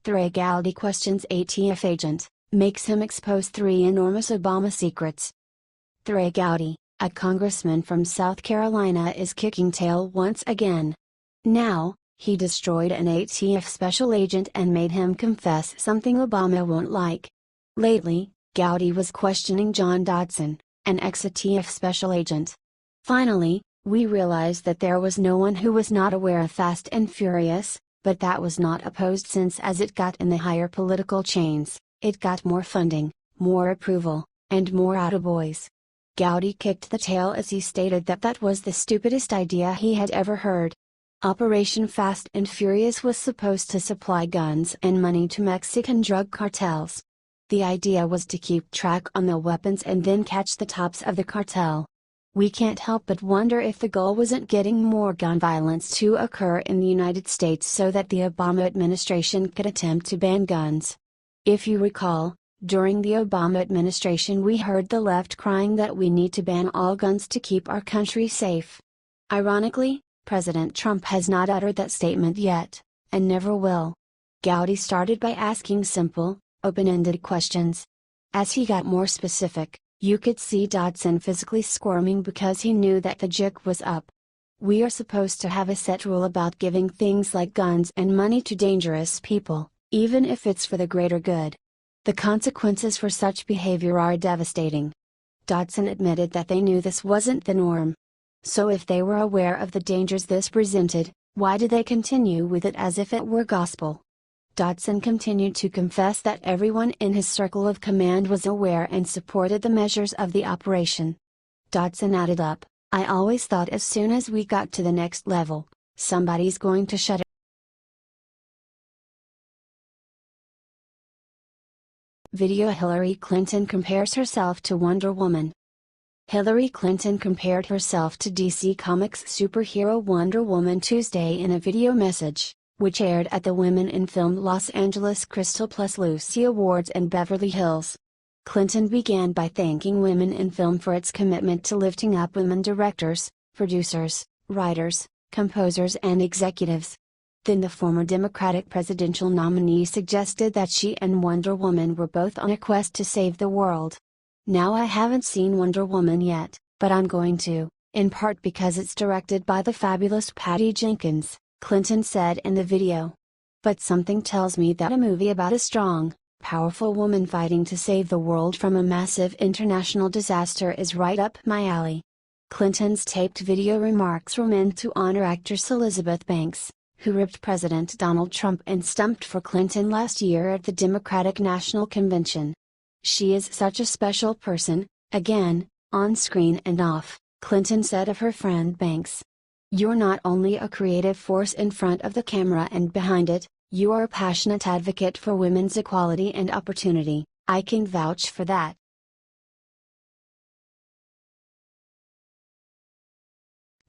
Trey Gowdy questions ATF agent, makes him expose 3 enormous Obama secrets. Trey Gowdy, a congressman from South Carolina, is kicking tail once again. Now, he destroyed an ATF special agent and made him confess something Obama won't like. Lately, Gowdy was questioning John Dodson, an ex-ATF special agent. Finally, we realized that there was no one who was not aware of Fast and Furious, but that was not opposed, since as it got in the higher political chains, it got more funding, more approval, and more attaboys. Gowdy kicked the tail as he stated that that was the stupidest idea he had ever heard. Operation Fast and Furious was supposed to supply guns and money to Mexican drug cartels. The idea was to keep track on the weapons and then catch the tops of the cartel. We can't help but wonder if the goal wasn't getting more gun violence to occur in the United States so that the Obama administration could attempt to ban guns. If you recall, during the Obama administration we heard the left crying that we need to ban all guns to keep our country safe. Ironically, President Trump has not uttered that statement yet, and never will. Gowdy started by asking simple, open-ended questions. As he got more specific, you could see Dodson physically squirming because he knew that the jig was up. We are supposed to have a set rule about giving things like guns and money to dangerous people, even if it's for the greater good. The consequences for such behavior are devastating. Dodson admitted that they knew this wasn't the norm. So if they were aware of the dangers this presented, why did they continue with it as if it were gospel? Dodson continued to confess that everyone in his circle of command was aware and supported the measures of the operation. Dodson added up, "I always thought as soon as we got to the next level, somebody's going to shut it." Video: Hillary Clinton compares herself to Wonder Woman. Hillary Clinton compared herself to DC Comics superhero Wonder Woman Tuesday in a video message, which aired at the Women in Film Los Angeles Crystal Plus Lucy Awards in Beverly Hills. Clinton began by thanking Women in Film for its commitment to lifting up women directors, producers, writers, composers and executives. Then the former Democratic presidential nominee suggested that she and Wonder Woman were both on a quest to save the world. "Now I haven't seen Wonder Woman yet, but I'm going to, in part because it's directed by the fabulous Patty Jenkins," Clinton said in the video. "But something tells me that a movie about a strong, powerful woman fighting to save the world from a massive international disaster is right up my alley." Clinton's taped video remarks were meant to honor actress Elizabeth Banks, who ripped President Donald Trump and stumped for Clinton last year at the Democratic National Convention. "She is such a special person, again, on screen and off," Clinton said of her friend Banks. "You're not only a creative force in front of the camera and behind it, you are a passionate advocate for women's equality and opportunity. I can vouch for that."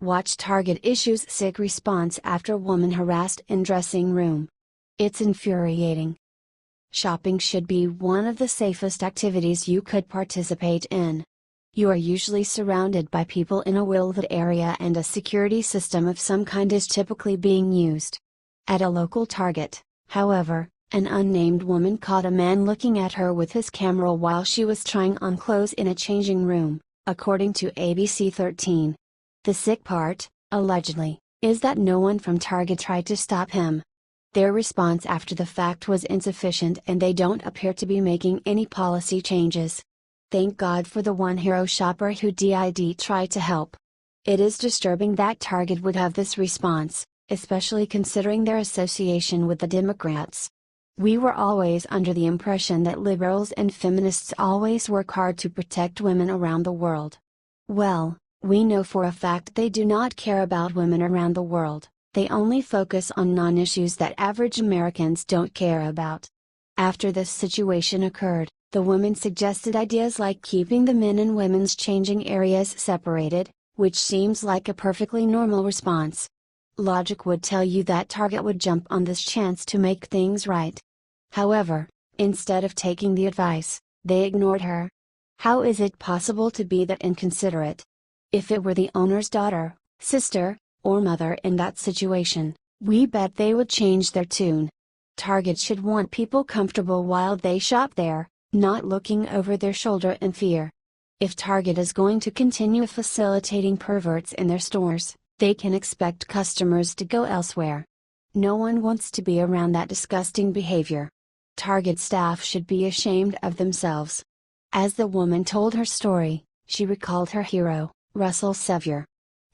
Watch: Target issues sick response after woman harassed in dressing room. It's infuriating. Shopping should be one of the safest activities you could participate in. You are usually surrounded by people in a well-lit area and a security system of some kind is typically being used. At a local Target, however, an unnamed woman caught a man looking at her with his camera while she was trying on clothes in a changing room, according to ABC 13. The sick part, allegedly, is that no one from Target tried to stop him. Their response after the fact was insufficient and they don't appear to be making any policy changes. Thank God for the one hero shopper who did try to help. It is disturbing that Target would have this response, especially considering their association with the Democrats. We were always under the impression that liberals and feminists always work hard to protect women around the world. Well, we know for a fact they do not care about women around the world, they only focus on non-issues that average Americans don't care about. After this situation occurred, the woman suggested ideas like keeping the men and women's changing areas separated, which seems like a perfectly normal response. Logic would tell you that Target would jump on this chance to make things right. However, instead of taking the advice, they ignored her. How is it possible to be that inconsiderate? If it were the owner's daughter, sister, or mother in that situation, we bet they would change their tune. Target should want people comfortable while they shop there, not looking over their shoulder in fear. If Target is going to continue facilitating perverts in their stores, they can expect customers to go elsewhere. No one wants to be around that disgusting behavior. Target staff should be ashamed of themselves. As the woman told her story, she recalled her hero, Russell Sevier.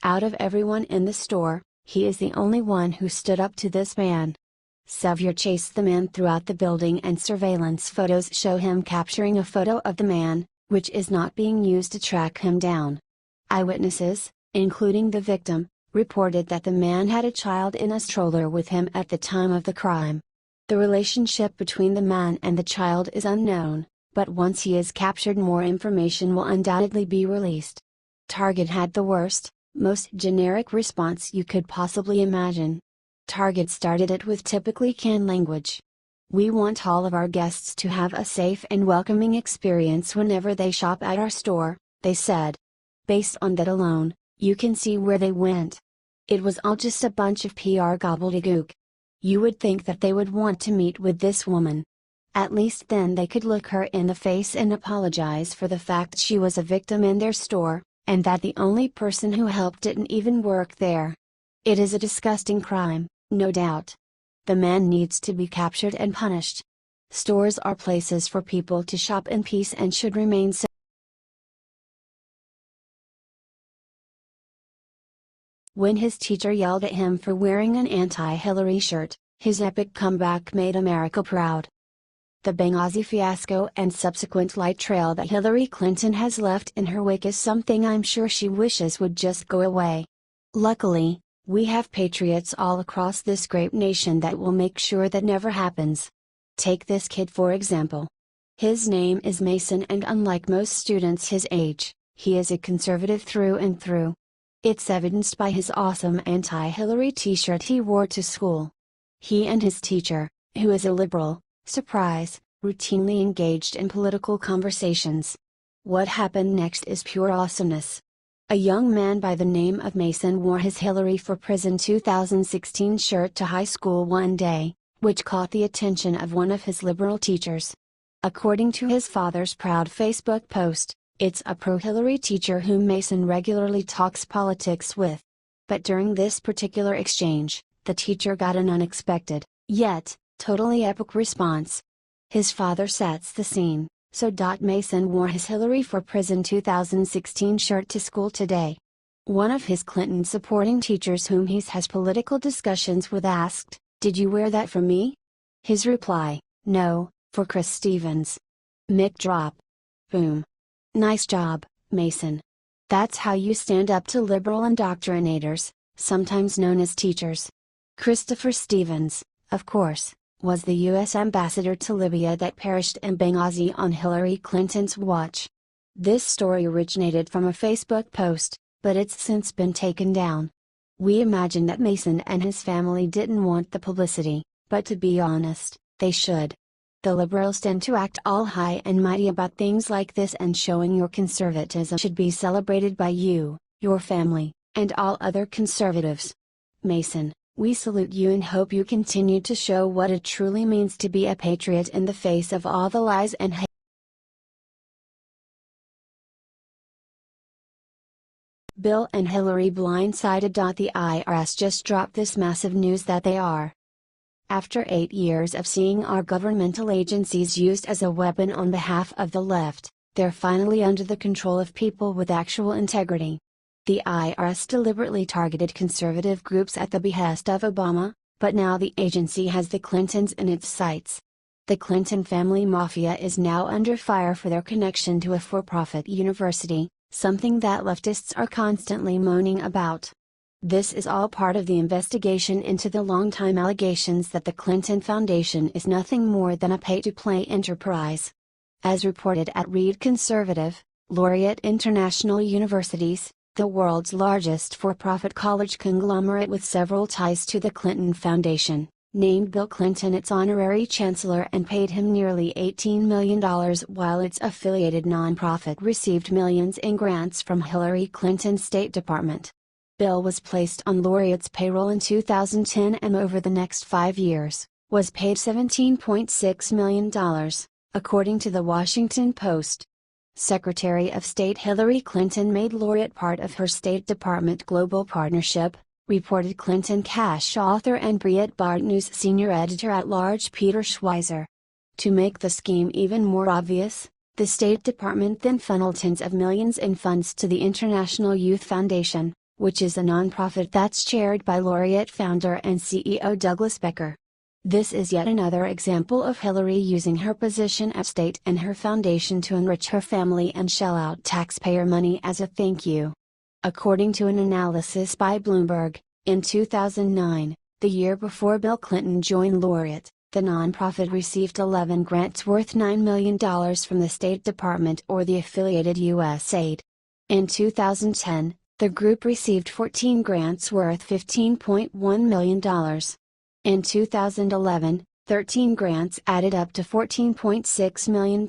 Out of everyone in the store, he is the only one who stood up to this man. Sevier chased the man throughout the building, and surveillance photos show him capturing a photo of the man, which is not being used to track him down. Eyewitnesses, including the victim, reported that the man had a child in a stroller with him at the time of the crime. The relationship between the man and the child is unknown, but once he is captured, more information will undoubtedly be released. Target had the worst, most generic response you could possibly imagine. Target started it with typically canned language. "We want all of our guests to have a safe and welcoming experience whenever they shop at our store," they said. Based on that alone, you can see where they went. It was all just a bunch of PR gobbledygook. You would think that they would want to meet with this woman. At least then they could look her in the face and apologize for the fact she was a victim in their store, and that the only person who helped didn't even work there. It is a disgusting crime, no doubt. The man needs to be captured and punished. Stores are places for people to shop in peace and should remain so. When his teacher yelled at him for wearing an anti-Hillary shirt, his epic comeback made America proud. The Benghazi fiasco and subsequent light trail that Hillary Clinton has left in her wake is something I'm sure she wishes would just go away. Luckily, we have patriots all across this great nation that will make sure that never happens. Take this kid for example. His name is Mason, and unlike most students his age, he is a conservative through and through. It's evidenced by his awesome anti-Hillary t-shirt he wore to school. He and his teacher, who is a liberal, surprise, routinely engaged in political conversations. What happened next is pure awesomeness. A young man by the name of Mason wore his Hillary for Prison 2016 shirt to high school one day, which caught the attention of one of his liberal teachers. According to his father's proud Facebook post, it's a pro-Hillary teacher whom Mason regularly talks politics with. But during this particular exchange, the teacher got an unexpected, yet, totally epic response. His father sets the scene. So. Mason wore his Hillary for Prison 2016 shirt to school today. One of his Clinton supporting teachers whom he has political discussions with asked, "Did you wear that for me?" His reply, "No, for Chris Stevens." Mic drop. Boom. Nice job, Mason. That's how you stand up to liberal indoctrinators, sometimes known as teachers. Christopher Stevens, of course, was the U.S. ambassador to Libya that perished in Benghazi on Hillary Clinton's watch. This story originated from a Facebook post, but it's since been taken down. We imagine that Mason and his family didn't want the publicity, but to be honest, they should. The liberals tend to act all high and mighty about things like this, and showing your conservatism should be celebrated by you, your family, and all other conservatives. Mason, we salute you and hope you continue to show what it truly means to be a patriot in the face of all the lies and hate. Bill and Hillary blindsided. The IRS just dropped this massive news that they are. After 8 years of seeing our governmental agencies used as a weapon on behalf of the left, they're finally under the control of people with actual integrity. The IRS deliberately targeted conservative groups at the behest of Obama, but now the agency has the Clintons in its sights. The Clinton family mafia is now under fire for their connection to a for-profit university, something that leftists are constantly moaning about. This is all part of the investigation into the long-time allegations that the Clinton Foundation is nothing more than a pay-to-play enterprise. As reported at Reed Conservative, Laureate International Universities, the world's largest for-profit college conglomerate with several ties to the Clinton Foundation, named Bill Clinton its honorary chancellor and paid him nearly $18 million, while its affiliated nonprofit received millions in grants from Hillary Clinton's State Department. Bill was placed on Laureate's payroll in 2010, and over the next 5 years, was paid $17.6 million, according to the Washington Post. Secretary of State Hillary Clinton made Laureate part of her State Department global partnership, reported Clinton Cash author and Breitbart News senior editor-at-large Peter Schweizer. To make the scheme even more obvious, the State Department then funneled tens of millions in funds to the International Youth Foundation, which is a nonprofit that's chaired by Laureate founder and CEO Douglas Becker. This is yet another example of Hillary using her position at state and her foundation to enrich her family and shell out taxpayer money as a thank you. According to an analysis by Bloomberg, in 2009, the year before Bill Clinton joined Laureate, the nonprofit received 11 grants worth $9 million from the State Department or the affiliated USAID. In 2010, the group received 14 grants worth $15.1 million. In 2011, 13 grants added up to $14.6 million.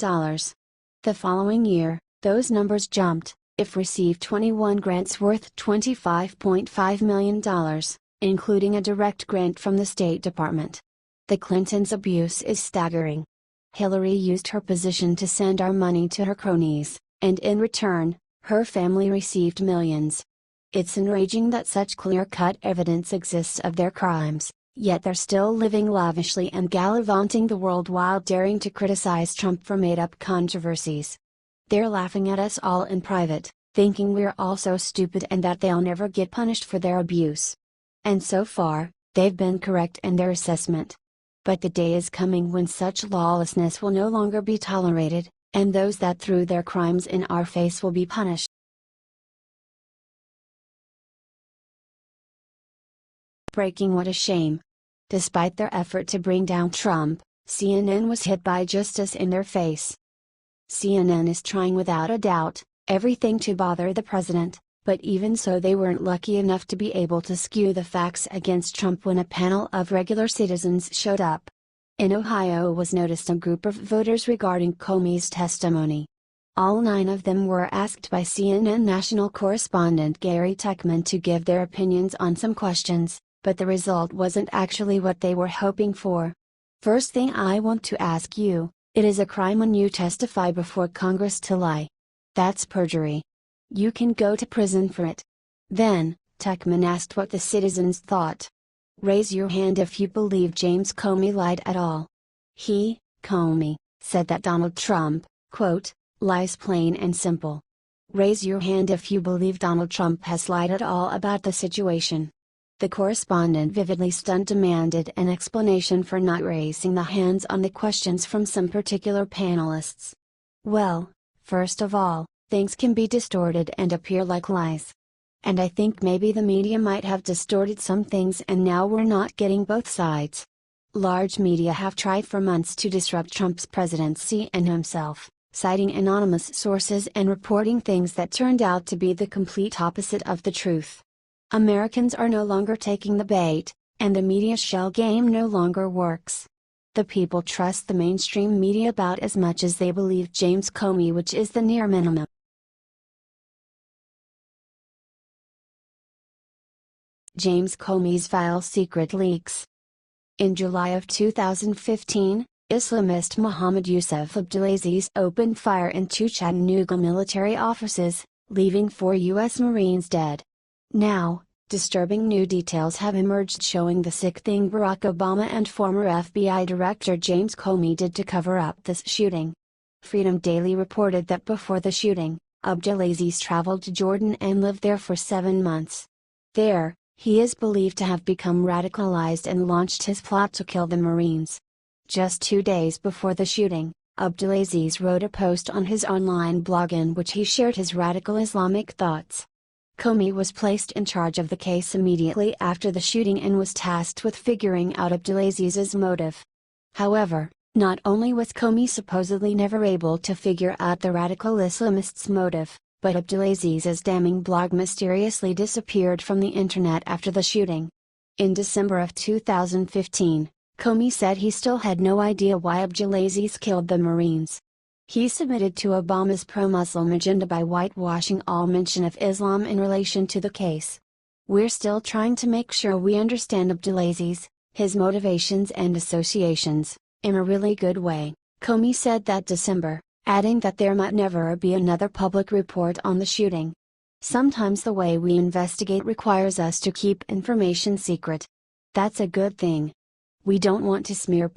The following year, those numbers jumped. It received 21 grants worth $25.5 million, including a direct grant from the State Department. The Clintons' abuse is staggering. Hillary used her position to send our money to her cronies, and in return, her family received millions. It's enraging that such clear-cut evidence exists of their crimes, yet they're still living lavishly and gallivanting the world while daring to criticize Trump for made-up controversies. They're laughing at us all in private, thinking we're all so stupid and that they'll never get punished for their abuse. And so far, they've been correct in their assessment. But the day is coming when such lawlessness will no longer be tolerated, and those that threw their crimes in our face will be punished. Breaking: what a shame. Despite their effort to bring down Trump, CNN was hit by justice in their face. CNN is trying without a doubt, everything to bother the president, but even so they weren't lucky enough to be able to skew the facts against Trump when a panel of regular citizens showed up. In Ohio was noticed a group of voters regarding Comey's testimony. All 9 of them were asked by CNN national correspondent Gary Tuchman to give their opinions on some questions, but the result wasn't actually what they were hoping for. First thing I want to ask you, it is a crime when you testify before Congress to lie. That's perjury. You can go to prison for it. Then, Tuchman asked what the citizens thought. Raise your hand if you believe James Comey lied at all. He, Comey, said that Donald Trump, quote, lies plain and simple. Raise your hand if you believe Donald Trump has lied at all about the situation. The correspondent, vividly stunned, demanded an explanation for not raising the hands on the questions from some particular panelists. Well, first of all, things can be distorted and appear like lies. And I think maybe the media might have distorted some things and now we're not getting both sides. Large media have tried for months to disrupt Trump's presidency and himself, citing anonymous sources and reporting things that turned out to be the complete opposite of the truth. Americans are no longer taking the bait, and the media shell game no longer works. The people trust the mainstream media about as much as they believe James Comey, which is the near minimum. James Comey's file secret leaks. In July of 2015, Islamist Mohammed Yusuf Abdulaziz opened fire in 2 Chattanooga military offices, leaving 4 U.S. Marines dead. Now, disturbing new details have emerged showing the sick thing Barack Obama and former FBI Director James Comey did to cover up this shooting. Freedom Daily reported that before the shooting, Abdulaziz traveled to Jordan and lived there for 7 months. There, he is believed to have become radicalized and launched his plot to kill the Marines. Just 2 days before the shooting, Abdulaziz wrote a post on his online blog in which he shared his radical Islamic thoughts. Comey was placed in charge of the case immediately after the shooting and was tasked with figuring out Abdulaziz's motive. However, not only was Comey supposedly never able to figure out the radical Islamist's motive, but Abdulaziz's damning blog mysteriously disappeared from the internet after the shooting. In December of 2015, Comey said he still had no idea why Abdulaziz killed the Marines. He submitted to Obama's pro-Muslim agenda by whitewashing all mention of Islam in relation to the case. We're still trying to make sure we understand Abdulaziz, his motivations and associations, in a really good way, Comey said that December, adding that there might never be another public report on the shooting. Sometimes the way we investigate requires us to keep information secret. That's a good thing. We don't want to smear